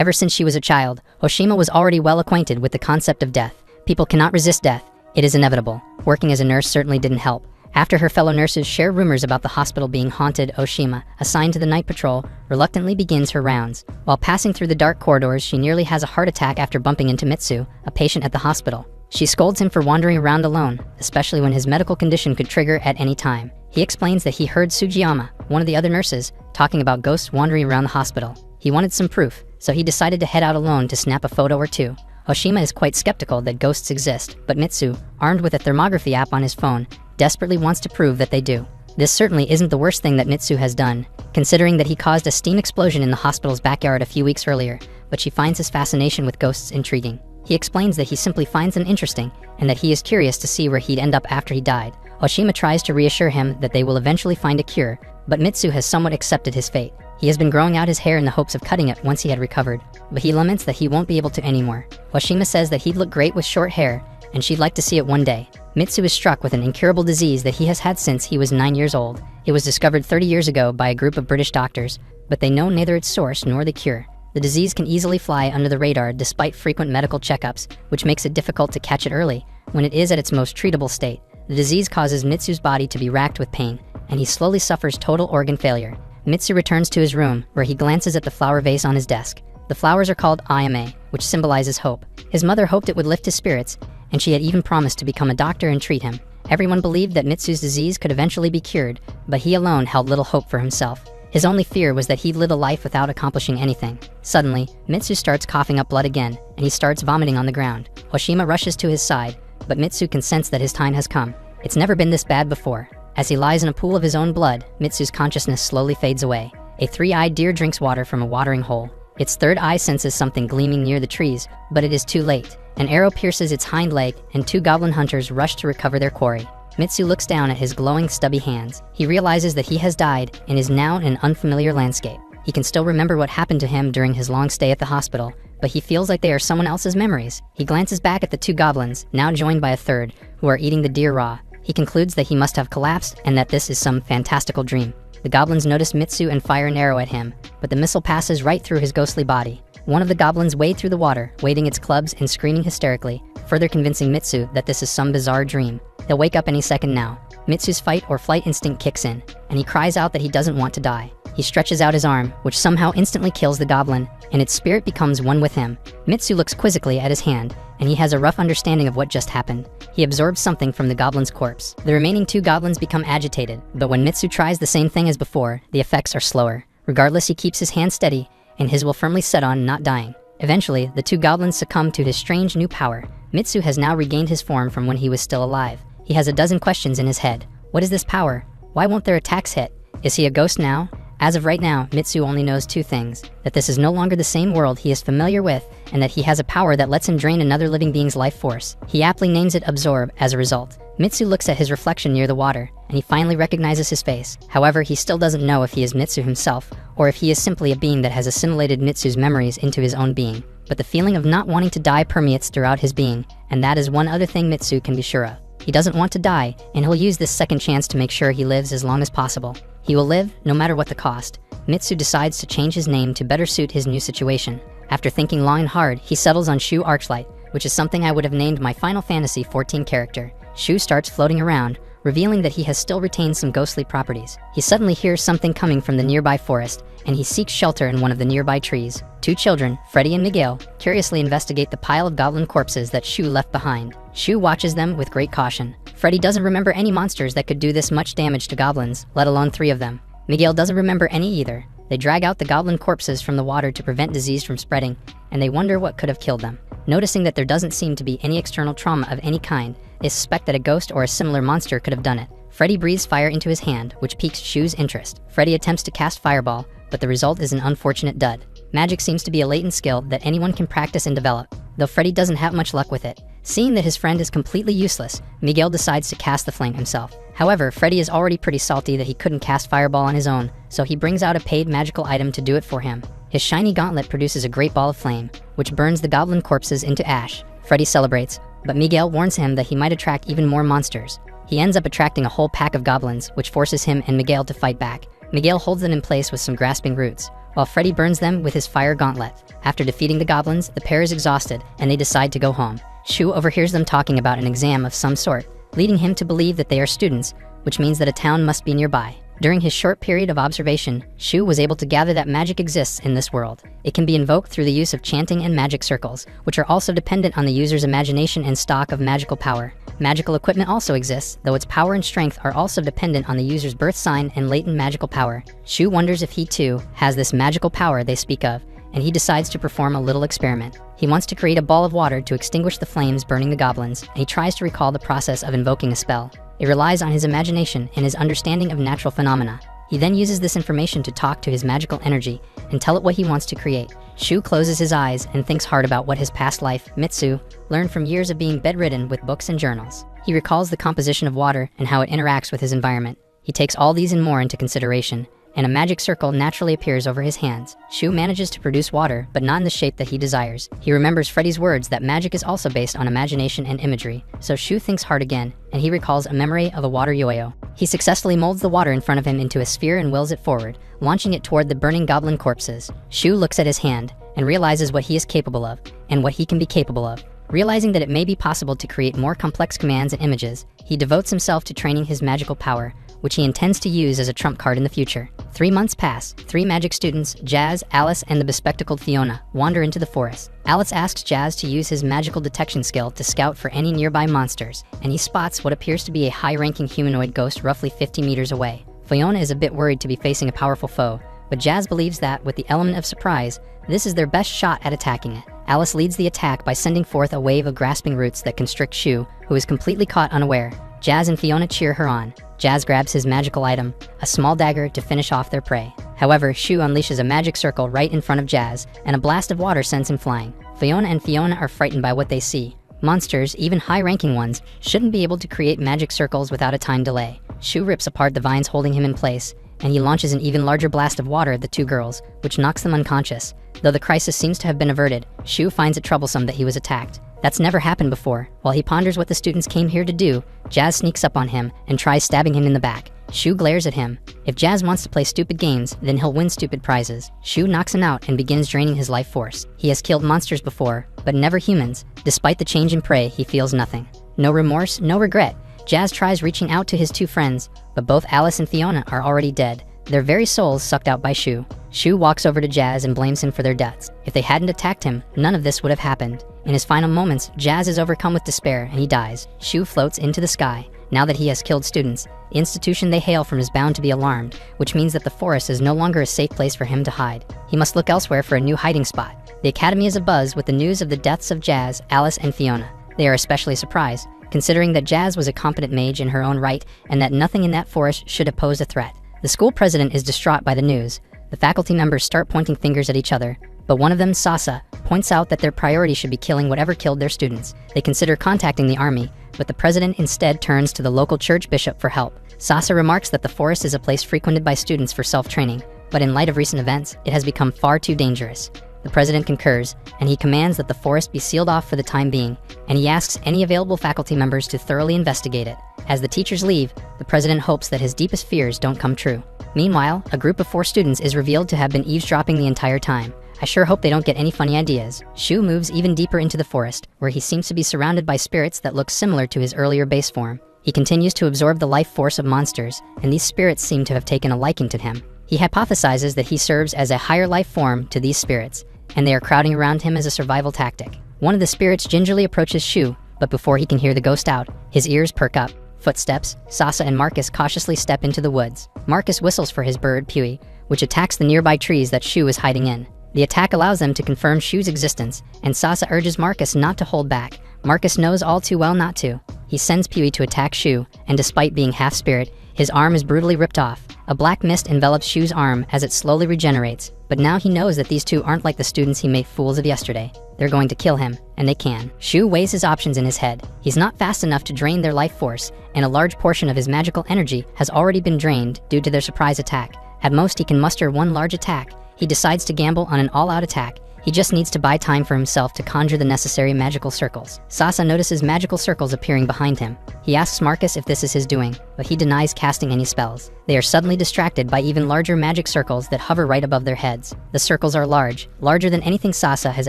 Ever since she was a child, Oshima was already well acquainted with the concept of death. People cannot resist death. It is inevitable. Working as a nurse certainly didn't help. After her fellow nurses share rumors about the hospital being haunted, Oshima, assigned to the night patrol, reluctantly begins her rounds. While passing through the dark corridors, she nearly has a heart attack after bumping into Mitsu, a patient at the hospital. She scolds him for wandering around alone, especially when his medical condition could trigger at any time. He explains that he heard Sugiyama, one of the other nurses, talking about ghosts wandering around the hospital. He wanted some proof, so he decided to head out alone to snap a photo or two. Oshima is quite skeptical that ghosts exist, but Mitsu, armed with a thermography app on his phone, desperately wants to prove that they do. This certainly isn't the worst thing that Mitsu has done, considering that he caused a steam explosion in the hospital's backyard a few weeks earlier, but she finds his fascination with ghosts intriguing. He explains that he simply finds them interesting, and that he is curious to see where he'd end up after he died. Oshima tries to reassure him that they will eventually find a cure, but Mitsu has somewhat accepted his fate. He has been growing out his hair in the hopes of cutting it once he had recovered, but he laments that he won't be able to anymore. Oshima says that he'd look great with short hair, and she'd like to see it one day. Mitsu is struck with an incurable disease that he has had since he was 9 years old. It was discovered 30 years ago by a group of British doctors, but they know neither its source nor the cure. The disease can easily fly under the radar despite frequent medical checkups, which makes it difficult to catch it early, when it is at its most treatable state. The disease causes Mitsu's body to be racked with pain, and he slowly suffers total organ failure. Mitsu returns to his room, where he glances at the flower vase on his desk. The flowers are called ayame, which symbolizes hope. His mother hoped it would lift his spirits, and she had even promised to become a doctor and treat him. Everyone believed that Mitsu's disease could eventually be cured, but he alone held little hope for himself. His only fear was that he'd live a life without accomplishing anything. Suddenly, Mitsu starts coughing up blood again, and he starts vomiting on the ground. Oshima rushes to his side, but Mitsu can sense that his time has come. It's never been this bad before. As he lies in a pool of his own blood, Mitsu's consciousness slowly fades away. A three-eyed deer drinks water from a watering hole. Its third eye senses something gleaming near the trees, but it is too late. An arrow pierces its hind leg, and two goblin hunters rush to recover their quarry. Mitsu looks down at his glowing, stubby hands. He realizes that he has died and is now in an unfamiliar landscape. He can still remember what happened to him during his long stay at the hospital, but he feels like they are someone else's memories. He glances back at the two goblins, now joined by a third, who are eating the deer raw. He concludes that he must have collapsed and that this is some fantastical dream. The goblins notice Mitsu and fire an arrow at him, but the missile passes right through his ghostly body. One of the goblins wade through the water, waving its clubs and screaming hysterically, further convincing Mitsu that this is some bizarre dream. He'll wake up any second now. Mitsu's fight or flight instinct kicks in, and he cries out that he doesn't want to die. He stretches out his arm, which somehow instantly kills the goblin, and its spirit becomes one with him. Mitsu looks quizzically at his hand, and he has a rough understanding of what just happened. He absorbs something from the goblin's corpse. The remaining two goblins become agitated, but when Mitsu tries the same thing as before, the effects are slower. Regardless, he keeps his hand steady, and his will firmly set on not dying. Eventually, the two goblins succumb to his strange new power. Mitsu has now regained his form from when he was still alive. He has a dozen questions in his head. What is this power? Why won't their attacks hit? Is he a ghost now? As of right now, Mitsu only knows two things: that this is no longer the same world he is familiar with, and that he has a power that lets him drain another living being's life force. He aptly names it Absorb as a result. Mitsu looks at his reflection near the water, and he finally recognizes his face. However, he still doesn't know if he is Mitsu himself, or if he is simply a being that has assimilated Mitsu's memories into his own being. But the feeling of not wanting to die permeates throughout his being, and that is one other thing Mitsu can be sure of. He doesn't want to die, and he'll use this second chance to make sure he lives as long as possible. He will live, no matter what the cost. Mitsu decides to change his name to better suit his new situation. After thinking long and hard, he settles on Shu Archlight, which is something I would have named my Final Fantasy XIV character. Shu starts floating around, revealing that he has still retained some ghostly properties. He suddenly hears something coming from the nearby forest, and he seeks shelter in one of the nearby trees. Two children, Freddy and Miguel, curiously investigate the pile of goblin corpses that Shu left behind. Shu watches them with great caution. Freddy doesn't remember any monsters that could do this much damage to goblins, let alone 3 of them. Miguel doesn't remember any either. They drag out the goblin corpses from the water to prevent disease from spreading, and they wonder what could have killed them. Noticing that there doesn't seem to be any external trauma of any kind, they suspect that a ghost or a similar monster could have done it. Freddy breathes fire into his hand, which piques Shu's interest. Freddy attempts to cast Fireball, but the result is an unfortunate dud. Magic seems to be a latent skill that anyone can practice and develop, though Freddy doesn't have much luck with it. Seeing that his friend is completely useless, Miguel decides to cast the flame himself. However, Freddy is already pretty salty that he couldn't cast Fireball on his own, so he brings out a paid magical item to do it for him. His shiny gauntlet produces a great ball of flame, which burns the goblin corpses into ash. Freddy celebrates, but Miguel warns him that he might attract even more monsters. He ends up attracting a whole pack of goblins, which forces him and Miguel to fight back. Miguel holds them in place with some grasping roots. while Freddy burns them with his fire gauntlet. After defeating the goblins, the pair is exhausted, and they decide to go home. Shu overhears them talking about an exam of some sort, leading him to believe that they are students, which means that a town must be nearby. During his short period of observation, Shu was able to gather that magic exists in this world. It can be invoked through the use of chanting and magic circles, which are also dependent on the user's imagination and stock of magical power. Magical equipment also exists, though its power and strength are also dependent on the user's birth sign and latent magical power. Shu wonders if he too has this magical power they speak of, and he decides to perform a little experiment. He wants to create a ball of water to extinguish the flames burning the goblins, and he tries to recall the process of invoking a spell. It relies on his imagination and his understanding of natural phenomena. He then uses this information to talk to his magical energy and tell it what he wants to create. Shu closes his eyes and thinks hard about what his past life, Mitsu, learned from years of being bedridden with books and journals. He recalls the composition of water and how it interacts with his environment. He takes all these and more into consideration, and a magic circle naturally appears over his hands. Shu manages to produce water, but not in the shape that he desires. He remembers Freddy's words that magic is also based on imagination and imagery, so Shu thinks hard again, and he recalls a memory of a water yo-yo. He successfully molds the water in front of him into a sphere and wills it forward, launching it toward the burning goblin corpses. Shu looks at his hand, and realizes what he is capable of, and what he can be capable of. Realizing that it may be possible to create more complex commands and images, he devotes himself to training his magical power, which he intends to use as a trump card in the future. 3 months pass. 3 magic students, Jazz, Alice, and the bespectacled Fiona, wander into the forest. Alice asks Jazz to use his magical detection skill to scout for any nearby monsters, and he spots what appears to be a high-ranking humanoid ghost roughly 50 meters away. Fiona is a bit worried to be facing a powerful foe, but Jazz believes that, with the element of surprise, this is their best shot at attacking it. Alice leads the attack by sending forth a wave of grasping roots that constrict Shu, who is completely caught unaware. Jazz and Fiona cheer her on. Jazz grabs his magical item, a small dagger, to finish off their prey. However, Shu unleashes a magic circle right in front of Jazz, and a blast of water sends him flying. Fiona are frightened by what they see. Monsters, even high-ranking ones, shouldn't be able to create magic circles without a time delay. Shu rips apart the vines holding him in place, and he launches an even larger blast of water at the 2 girls, which knocks them unconscious. Though the crisis seems to have been averted, Shu finds it troublesome that he was attacked. That's never happened before. While he ponders what the students came here to do, Jazz sneaks up on him and tries stabbing him in the back. Shu glares at him. If Jazz wants to play stupid games, then he'll win stupid prizes. Shu knocks him out and begins draining his life force. He has killed monsters before, but never humans. Despite the change in prey, he feels nothing. No remorse, no regret. Jazz tries reaching out to his 2 friends, but both Alice and Fiona are already dead, their very souls sucked out by Shu. Shu walks over to Jazz and blames him for their deaths. If they hadn't attacked him, none of this would have happened. In his final moments, Jazz is overcome with despair and he dies. Shu floats into the sky. Now that he has killed students, the institution they hail from is bound to be alarmed, which means that the forest is no longer a safe place for him to hide. He must look elsewhere for a new hiding spot. The academy is abuzz with the news of the deaths of Jazz, Alice, and Fiona. They are especially surprised, considering that Jazz was a competent mage in her own right and that nothing in that forest should have posed a threat. The school president is distraught by the news. The faculty members start pointing fingers at each other, but one of them, Sasa, points out that their priority should be killing whatever killed their students. They consider contacting the army, but the president instead turns to the local church bishop for help. Sasa remarks that the forest is a place frequented by students for self-training, but in light of recent events, it has become far too dangerous. The president concurs, and he commands that the forest be sealed off for the time being, and he asks any available faculty members to thoroughly investigate it. As the teachers leave, the president hopes that his deepest fears don't come true. Meanwhile, a group of 4 students is revealed to have been eavesdropping the entire time. I sure hope they don't get any funny ideas. Shu moves even deeper into the forest, where he seems to be surrounded by spirits that look similar to his earlier base form. He continues to absorb the life force of monsters, and these spirits seem to have taken a liking to him. He hypothesizes that he serves as a higher life form to these spirits, and they are crowding around him as a survival tactic. One of the spirits gingerly approaches Shu, but before he can hear the ghost out, his ears perk up. Footsteps, Sasa and Marcus cautiously step into the woods. Marcus whistles for his bird, Pui, which attacks the nearby trees that Shu is hiding in. The attack allows them to confirm Shu's existence, and Sasa urges Marcus not to hold back. Marcus knows all too well not to. He sends Pui to attack Shu, and despite being half-spirit, his arm is brutally ripped off. A black mist envelops Shu's arm as it slowly regenerates, but now he knows that these 2 aren't like the students he made fools of yesterday. They're going to kill him, and they can. Shu weighs his options in his head. He's not fast enough to drain their life force, and a large portion of his magical energy has already been drained due to their surprise attack. At most, he can muster 1 large attack. He decides to gamble on an all-out attack. He just needs to buy time for himself to conjure the necessary magical circles. Sasa notices magical circles appearing behind him. He asks Marcus if this is his doing, but he denies casting any spells. They are suddenly distracted by even larger magic circles that hover right above their heads. The circles are large, larger than anything Sasa has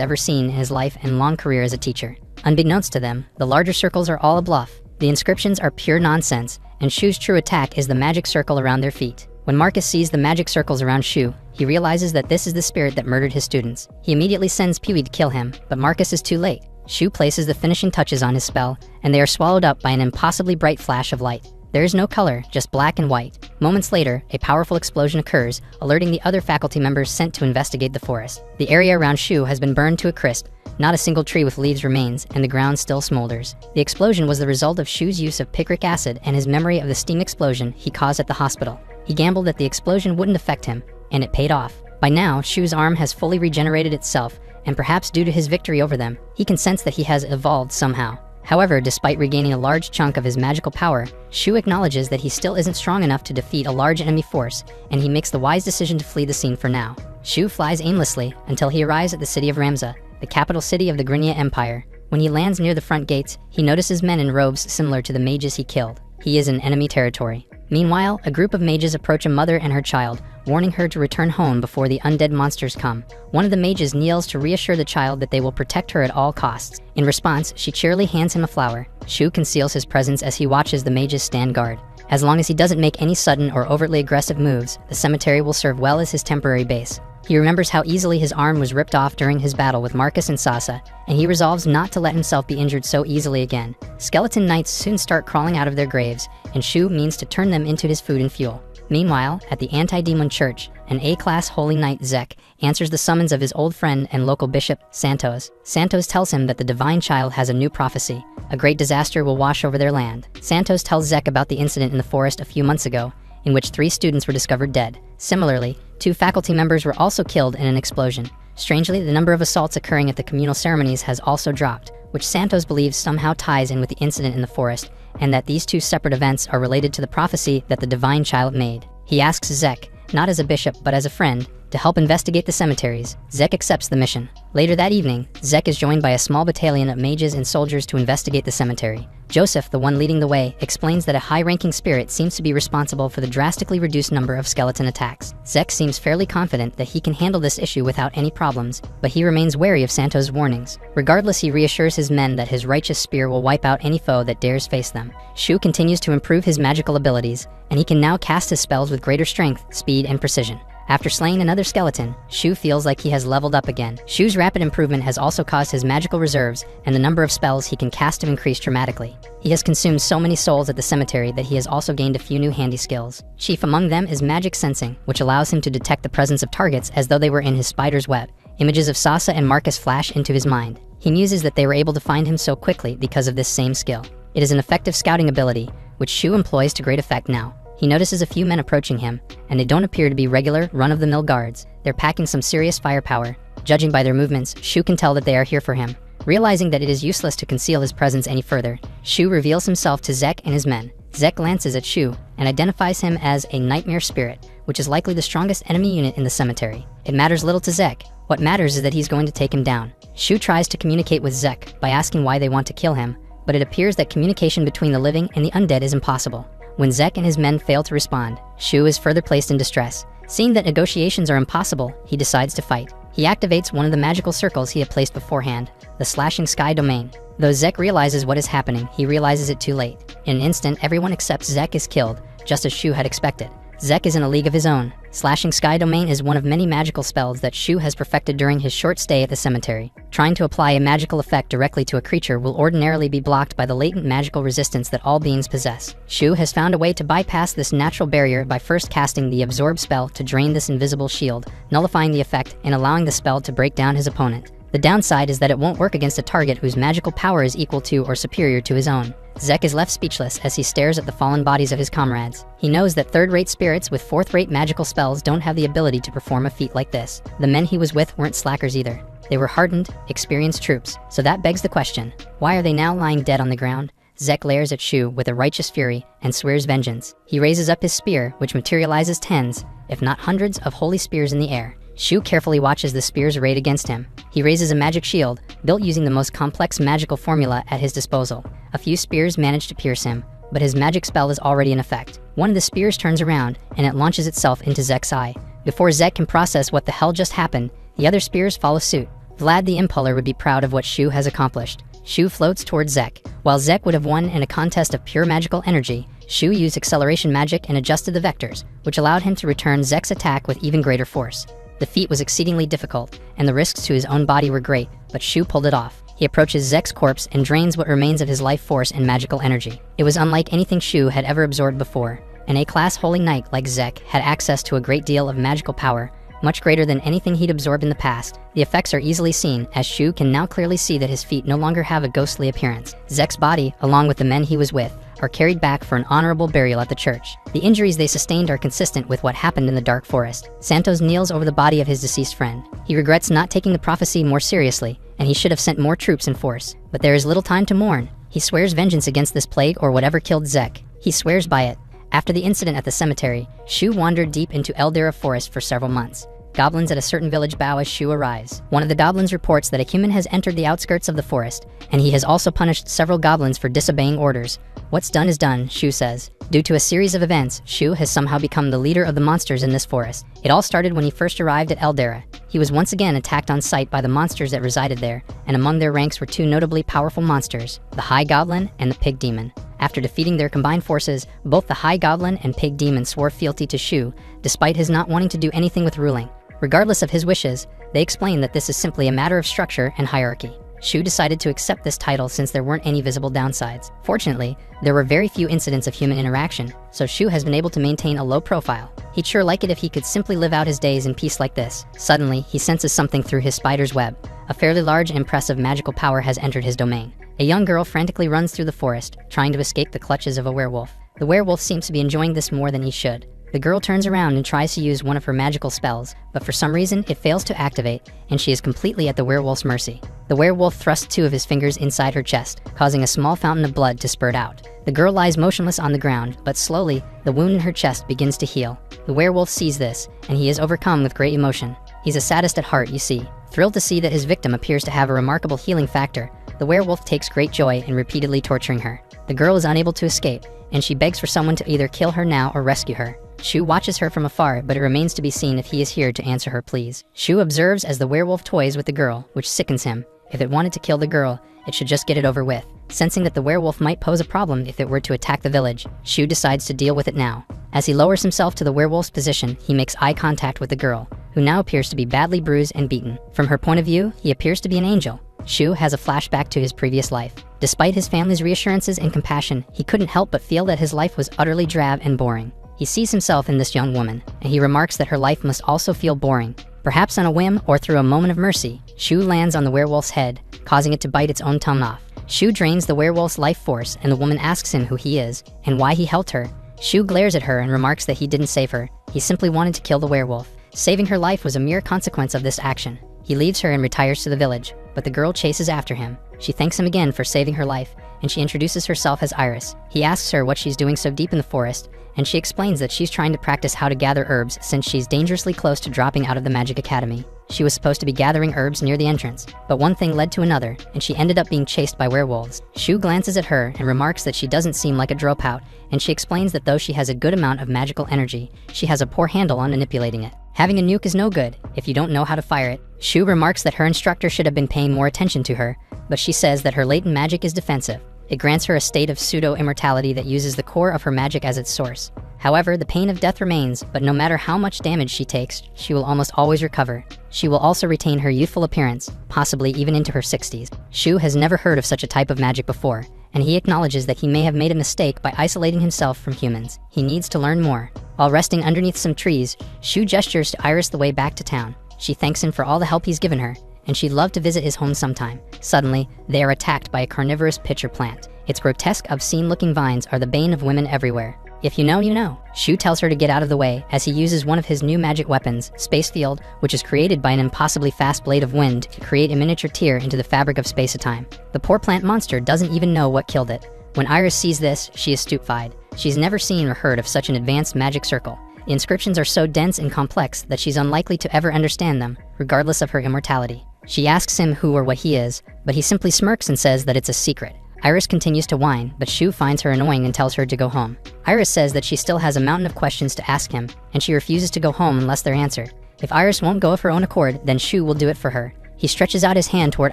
ever seen in his life and long career as a teacher. Unbeknownst to them, the larger circles are all a bluff. The inscriptions are pure nonsense, and Shu's true attack is the magic circle around their feet. When Marcus sees the magic circles around Shu, he realizes that this is the spirit that murdered his students. He immediately sends Pewee to kill him, but Marcus is too late. Shu places the finishing touches on his spell, and they are swallowed up by an impossibly bright flash of light. There is no color, just black and white. Moments later, a powerful explosion occurs, alerting the other faculty members sent to investigate the forest. The area around Shu has been burned to a crisp. Not a single tree with leaves remains, and the ground still smolders. The explosion was the result of Shu's use of picric acid and his memory of the steam explosion he caused at the hospital. He gambled that the explosion wouldn't affect him, and it paid off. By now, Shu's arm has fully regenerated itself, and perhaps due to his victory over them, he can sense that he has evolved somehow. However, despite regaining a large chunk of his magical power, Shu acknowledges that he still isn't strong enough to defeat a large enemy force, and he makes the wise decision to flee the scene for now. Shu flies aimlessly until he arrives at the city of Ramza, the capital city of the Grinia Empire. When he lands near the front gates, he notices men in robes similar to the mages he killed. He is in enemy territory. Meanwhile, a group of mages approach a mother and her child, warning her to return home before the undead monsters come. One of the mages kneels to reassure the child that they will protect her at all costs. In response, she cheerily hands him a flower. Shu conceals his presence as he watches the mages stand guard. As long as he doesn't make any sudden or overtly aggressive moves, the cemetery will serve well as his temporary base. He remembers how easily his arm was ripped off during his battle with Marcus and Sasa, and he resolves not to let himself be injured so easily again. Skeleton knights soon start crawling out of their graves, and Shu means to turn them into his food and fuel. Meanwhile, at the anti-demon church, an A-class holy knight Zek answers the summons of his old friend and local bishop, Santos. Santos tells him that the divine child has a new prophecy. A great disaster will wash over their land. Santos tells Zek about the incident in the forest a few months ago, in which 3 students were discovered dead. Similarly, 2 faculty members were also killed in an explosion. Strangely, the number of assaults occurring at the communal ceremonies has also dropped, which Santos believes somehow ties in with the incident in the forest, and that these 2 separate events are related to the prophecy that the divine child made. He asks Zek, not as a bishop but as a friend, to help investigate the cemeteries. Zek accepts the mission. Later that evening, Zek is joined by a small battalion of mages and soldiers to investigate the cemetery. Joseph, the one leading the way, explains that a high-ranking spirit seems to be responsible for the drastically reduced number of skeleton attacks. Zek seems fairly confident that he can handle this issue without any problems, but he remains wary of Santos' warnings. Regardless, he reassures his men that his righteous spear will wipe out any foe that dares face them. Shu continues to improve his magical abilities, and he can now cast his spells with greater strength, speed, and precision. After slaying another skeleton, Shu feels like he has leveled up again. Shu's rapid improvement has also caused his magical reserves and the number of spells he can cast to increase dramatically. He has consumed so many souls at the cemetery that he has also gained a few new handy skills. Chief among them is magic sensing, which allows him to detect the presence of targets as though they were in his spider's web. Images of Sasa and Marcus flash into his mind. He muses that they were able to find him so quickly because of this same skill. It is an effective scouting ability, which Shu employs to great effect now. He notices a few men approaching him, and they don't appear to be regular, run-of-the-mill guards. They're packing some serious firepower. Judging by their movements, Shu can tell that they are here for him. Realizing that it is useless to conceal his presence any further, Shu reveals himself to Zek and his men. Zek glances at Shu and identifies him as a nightmare spirit, which is likely the strongest enemy unit in the cemetery. It matters little to Zek. What matters is that he's going to take him down. Shu tries to communicate with Zek by asking why they want to kill him, but it appears that communication between the living and the undead is impossible. When Zek and his men fail to respond, Shu is further placed in distress. Seeing that negotiations are impossible, he decides to fight. He activates one of the magical circles he had placed beforehand, the Slashing Sky domain. Though Zek realizes what is happening, he realizes it too late. In an instant, everyone except Zek is killed, just as Shu had expected. Zek is in a league of his own. Slashing Sky domain is one of many magical spells that Shu has perfected during his short stay at the cemetery. Trying to apply a magical effect directly to a creature will ordinarily be blocked by the latent magical resistance that all beings possess. Shu has found a way to bypass this natural barrier by first casting the Absorb spell to drain this invisible shield, nullifying the effect and allowing the spell to break down his opponent. The downside is that it won't work against a target whose magical power is equal to or superior to his own. Zek is left speechless as he stares at the fallen bodies of his comrades. He knows that third-rate spirits with fourth-rate magical spells don't have the ability to perform a feat like this. The men he was with weren't slackers either. They were hardened, experienced troops. So that begs the question, why are they now lying dead on the ground? Zek glares at Shu with a righteous fury and swears vengeance. He raises up his spear, which materializes tens, if not hundreds, of holy spears in the air. Shu carefully watches the spears arrayed against him. He raises a magic shield, built using the most complex magical formula at his disposal. A few spears manage to pierce him, but his magic spell is already in effect. One of the spears turns around, and it launches itself into Zek's eye. Before Zek can process what the hell just happened, the other spears follow suit. Vlad the Impaler would be proud of what Shu has accomplished. Shu floats towards Zek. While Zek would have won in a contest of pure magical energy, Shu used acceleration magic and adjusted the vectors, which allowed him to return Zek's attack with even greater force. The feat was exceedingly difficult, and the risks to his own body were great, but Shu pulled it off. He approaches Zek's corpse and drains what remains of his life force and magical energy. It was unlike anything Shu had ever absorbed before. An A-class holy knight like Zek had access to a great deal of magical power, much greater than anything he'd absorbed in the past. The effects are easily seen, as Shu can now clearly see that his feet no longer have a ghostly appearance. Zek's body, along with the men he was with, are carried back for an honorable burial at the church. The injuries they sustained are consistent with what happened in the dark forest. Santos kneels over the body of his deceased friend. He regrets not taking the prophecy more seriously, and he should have sent more troops in force. But there is little time to mourn. He swears vengeance against this plague or whatever killed Zek. He swears by it. After the incident at the cemetery, Shu wandered deep into Eldera Forest for several months. Goblins at a certain village bow as Shu arrives. One of the goblins reports that a human has entered the outskirts of the forest, and he has also punished several goblins for disobeying orders. What's done is done, Shu says. Due to a series of events, Shu has somehow become the leader of the monsters in this forest. It all started when he first arrived at Eldera. He was once again attacked on sight by the monsters that resided there, and among their ranks were two notably powerful monsters, the High Goblin and the Pig Demon. After defeating their combined forces, both the High Goblin and Pig Demon swore fealty to Shu, despite his not wanting to do anything with ruling. Regardless of his wishes, they explain that this is simply a matter of structure and hierarchy. Shu decided to accept this title since there weren't any visible downsides. Fortunately, there were very few incidents of human interaction, so Shu has been able to maintain a low profile. He'd sure like it if he could simply live out his days in peace like this. Suddenly, he senses something through his spider's web. A fairly large and impressive magical power has entered his domain. A young girl frantically runs through the forest, trying to escape the clutches of a werewolf. The werewolf seems to be enjoying this more than he should. The girl turns around and tries to use one of her magical spells, but for some reason it fails to activate, and she is completely at the werewolf's mercy. The werewolf thrusts two of his fingers inside her chest, causing a small fountain of blood to spurt out. The girl lies motionless on the ground, but slowly, the wound in her chest begins to heal. The werewolf sees this, and he is overcome with great emotion. He's a sadist at heart, you see. Thrilled to see that his victim appears to have a remarkable healing factor, the werewolf takes great joy in repeatedly torturing her. The girl is unable to escape, and she begs for someone to either kill her now or rescue her. Shu watches her from afar, but it remains to be seen if he is here to answer her pleas. Shu observes as the werewolf toys with the girl, which sickens him. If it wanted to kill the girl, it should just get it over with. Sensing that the werewolf might pose a problem if it were to attack the village, Shu decides to deal with it now. As he lowers himself to the werewolf's position, he makes eye contact with the girl, who now appears to be badly bruised and beaten. From her point of view, he appears to be an angel. Shu has a flashback to his previous life. Despite his family's reassurances and compassion, he couldn't help but feel that his life was utterly drab and boring. He sees himself in this young woman, and he remarks that her life must also feel boring. Perhaps on a whim or through a moment of mercy, Shu lands on the werewolf's head, causing it to bite its own tongue off. Shu drains the werewolf's life force, and the woman asks him who he is and why he helped her. Shu glares at her and remarks that he didn't save her. He simply wanted to kill the werewolf. Saving her life was a mere consequence of this action. He leaves her and retires to the village, but the girl chases after him. She thanks him again for saving her life, and she introduces herself as Iris. He asks her what she's doing so deep in the forest, and she explains that she's trying to practice how to gather herbs since she's dangerously close to dropping out of the Magic Academy. She was supposed to be gathering herbs near the entrance, but one thing led to another, and she ended up being chased by werewolves. Shu glances at her and remarks that she doesn't seem like a dropout, and she explains that though she has a good amount of magical energy, she has a poor handle on manipulating it. Having a nuke is no good if you don't know how to fire it. Shu remarks that her instructor should have been paying more attention to her, but she says that her latent magic is defensive. It grants her a state of pseudo-immortality that uses the core of her magic as its source. However, the pain of death remains, but no matter how much damage she takes, she will almost always recover. She will also retain her youthful appearance, possibly even into her 60s. Shu has never heard of such a type of magic before, and he acknowledges that he may have made a mistake by isolating himself from humans. He needs to learn more. While resting underneath some trees, Shu gestures to Iris the way back to town. She thanks him for all the help he's given her, and she'd love to visit his home sometime. Suddenly, they are attacked by a carnivorous pitcher plant. Its grotesque, obscene-looking vines are the bane of women everywhere. If you know, you know. Shu tells her to get out of the way as he uses one of his new magic weapons, Space Field, which is created by an impossibly fast blade of wind to create a miniature tear into the fabric of space-time. The poor plant monster doesn't even know what killed it. When Iris sees this, she is stupefied. She's never seen or heard of such an advanced magic circle. The inscriptions are so dense and complex that she's unlikely to ever understand them, regardless of her immortality. She asks him who or what he is, but he simply smirks and says that it's a secret. Iris continues to whine, but Shu finds her annoying and tells her to go home. Iris says that she still has a mountain of questions to ask him, and she refuses to go home unless they're answered. If Iris won't go of her own accord, then Shu will do it for her. He stretches out his hand toward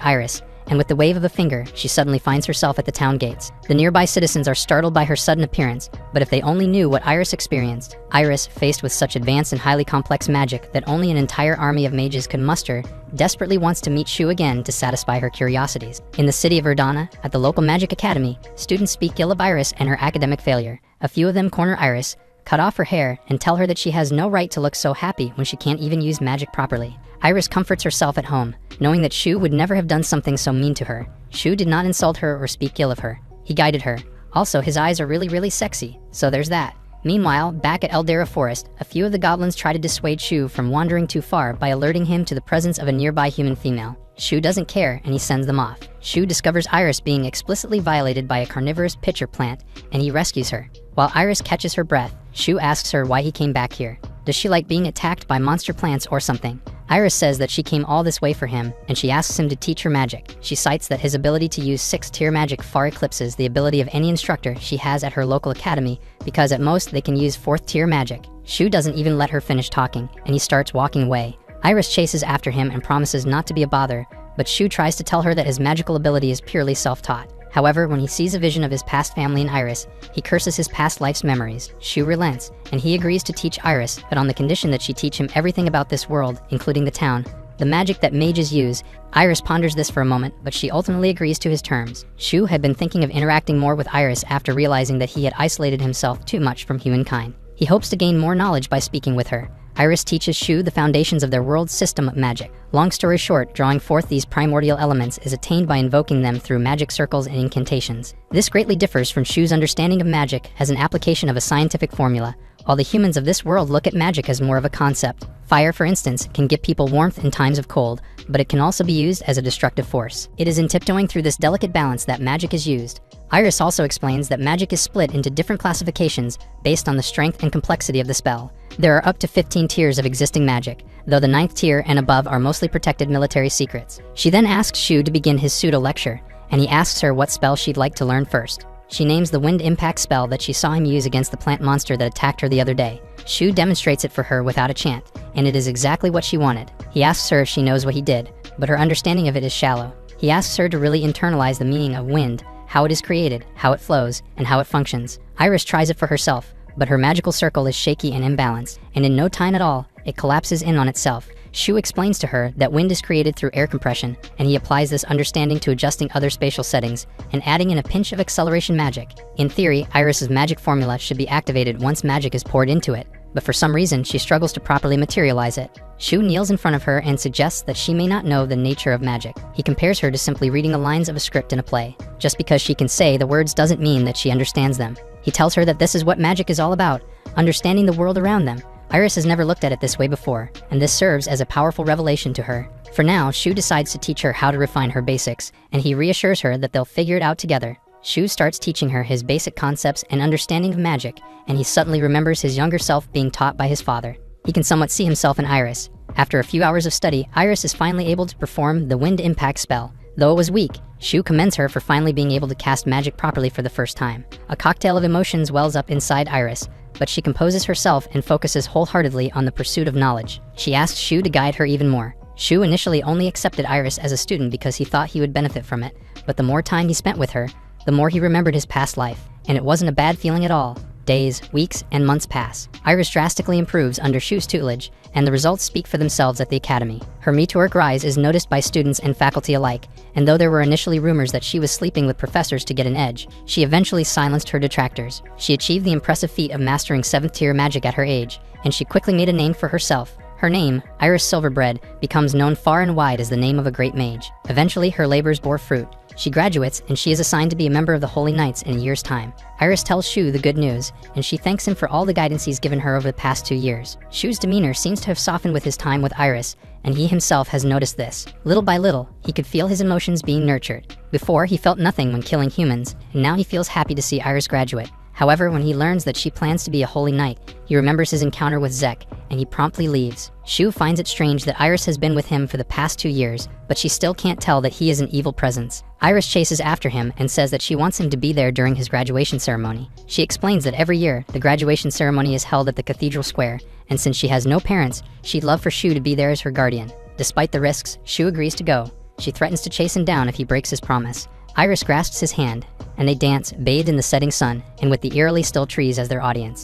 Iris, and with the wave of a finger, she suddenly finds herself at the town gates. The nearby citizens are startled by her sudden appearance, but if they only knew what Iris experienced, Iris, faced with such advanced and highly complex magic that only an entire army of mages could muster, desperately wants to meet Shu again to satisfy her curiosities. In the city of Verdana, at the local magic academy, students speak ill of Iris and her academic failure. A few of them corner Iris, cut off her hair, and tell her that she has no right to look so happy when she can't even use magic properly. Iris comforts herself at home, knowing that Shu would never have done something so mean to her. Shu did not insult her or speak ill of her. He guided her. Also, his eyes are really sexy, so there's that. Meanwhile, back at Eldera Forest, a few of the goblins try to dissuade Shu from wandering too far by alerting him to the presence of a nearby human female. Shu doesn't care, and he sends them off. Shu discovers Iris being explicitly violated by a carnivorous pitcher plant, and he rescues her. While Iris catches her breath, Shu asks her why he came back here. Does she like being attacked by monster plants or something? Iris says that she came all this way for him, and she asks him to teach her magic. She cites that his ability to use 6th-tier magic far eclipses the ability of any instructor she has at her local academy, because at most they can use 4th-tier magic. Shu doesn't even let her finish talking, and he starts walking away. Iris chases after him and promises not to be a bother, but Shu tries to tell her that his magical ability is purely self-taught. However, when he sees a vision of his past family in Iris, he curses his past life's memories. Shu relents, and he agrees to teach Iris, but on the condition that she teach him everything about this world, including the town, the magic that mages use. Iris ponders this for a moment, but she ultimately agrees to his terms. Shu had been thinking of interacting more with Iris after realizing that he had isolated himself too much from humankind. He hopes to gain more knowledge by speaking with her. Iris teaches Shu the foundations of their world's system of magic. Long story short, drawing forth these primordial elements is attained by invoking them through magic circles and incantations. This greatly differs from Shu's understanding of magic as an application of a scientific formula, while the humans of this world look at magic as more of a concept. Fire, for instance, can give people warmth in times of cold, but it can also be used as a destructive force. It is in tiptoeing through this delicate balance that magic is used. Iris also explains that magic is split into different classifications based on the strength and complexity of the spell. There are up to 15 tiers of existing magic, though the 9th tier and above are mostly protected military secrets. She then asks Shu to begin his pseudo-lecture, and he asks her what spell she'd like to learn first. She names the wind impact spell that she saw him use against the plant monster that attacked her the other day. Shu demonstrates it for her without a chant, and it is exactly what she wanted. He asks her if she knows what he did, but her understanding of it is shallow. He asks her to really internalize the meaning of wind, how it is created, how it flows, and how it functions. Iris tries it for herself, but her magical circle is shaky and imbalanced, and in no time at all, it collapses in on itself. Shu explains to her that wind is created through air compression, and he applies this understanding to adjusting other spatial settings and adding in a pinch of acceleration magic. In theory, Iris's magic formula should be activated once magic is poured into it, but for some reason she struggles to properly materialize it. Shu kneels in front of her and suggests that she may not know the nature of magic. He compares her to simply reading the lines of a script in a play. Just because she can say the words doesn't mean that she understands them. He tells her that this is what magic is all about, understanding the world around them. Iris has never looked at it this way before, and this serves as a powerful revelation to her. For now, Shu decides to teach her how to refine her basics, and he reassures her that they'll figure it out together. Shu starts teaching her his basic concepts and understanding of magic, and he suddenly remembers his younger self being taught by his father. He can somewhat see himself in Iris. After a few hours of study, Iris is finally able to perform the wind impact spell. Though it was weak, Shu commends her for finally being able to cast magic properly for the first time. A cocktail of emotions wells up inside Iris, but she composes herself and focuses wholeheartedly on the pursuit of knowledge. She asks Shu to guide her even more. Shu initially only accepted Iris as a student because he thought he would benefit from it, but the more time he spent with her, the more he remembered his past life, and it wasn't a bad feeling at all. Days, weeks, and months pass. Iris drastically improves under Shu's tutelage, and the results speak for themselves at the academy. Her meteoric rise is noticed by students and faculty alike, and though there were initially rumors that she was sleeping with professors to get an edge, she eventually silenced her detractors. She achieved the impressive feat of mastering 7th tier magic at her age, and she quickly made a name for herself. Her name, Iris Silverbread, becomes known far and wide as the name of a great mage. Eventually, her labors bore fruit. She graduates, and she is assigned to be a member of the Holy Knights in a year's time. Iris tells Shu the good news, and she thanks him for all the guidance he's given her over the past 2 years. Shu's demeanor seems to have softened with his time with Iris, and he himself has noticed this. Little by little, he could feel his emotions being nurtured. Before, he felt nothing when killing humans, and now he feels happy to see Iris graduate. However, when he learns that she plans to be a holy knight, he remembers his encounter with Zek, and he promptly leaves. Shu finds it strange that Iris has been with him for the past 2 years, but she still can't tell that he is an evil presence. Iris chases after him and says that she wants him to be there during his graduation ceremony. She explains that every year, the graduation ceremony is held at the cathedral square, and since she has no parents, she'd love for Shu to be there as her guardian. Despite the risks, Shu agrees to go. She threatens to chase him down if he breaks his promise. Iris grasps his hand, and they dance, bathed in the setting sun, and with the eerily still trees as their audience.